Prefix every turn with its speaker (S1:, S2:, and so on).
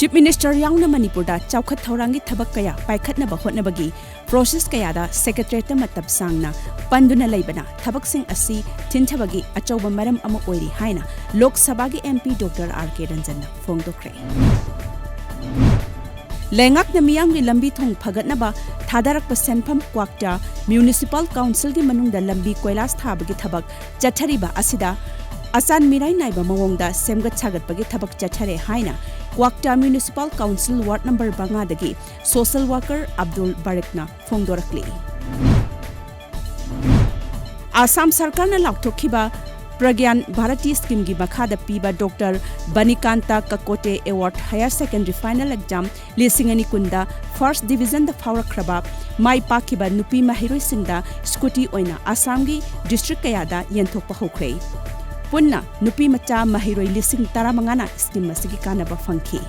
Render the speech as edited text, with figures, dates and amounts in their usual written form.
S1: Chief Minister yauna Manipurda chawkhat thaurangi thabak kaya paikhatnaba hotnabagi process kayada secretariat matab sangna panduna leibana thabaksing asi thinthabagi achauba maram ama oiri haina Lok Sabha gi MP Dr. R.K. Ranjanna phongdokre. Lengak na miyam gi lambi thong phagatnaba thadarakpa senpham kwakta Municipal Council gi manungda lambi koilas thabagi thabak chathariba asida Asan mirai naiba mawongda semgat sagatpagi thabak chathare haina Kwakta Municipal Council Ward Number Bangadagi Social Worker Abdul Barikna phongdorakli. Assam Sarkar na laukthokhiba Pragyan Bharati Scheme gi makhada piba Dr. Banikanta Kakote Award Higher Secondary Final Exam Lisingani Kunda First Division the Faurakraba Mai Pakiba Nupi Mahiroi Singda Scooty Oina Assamgi District Kayada Yenthokpa Hokre. Punna Nupi Macha Mahiroi Lising Taramangana Scheme Masigi Kanaba Funky.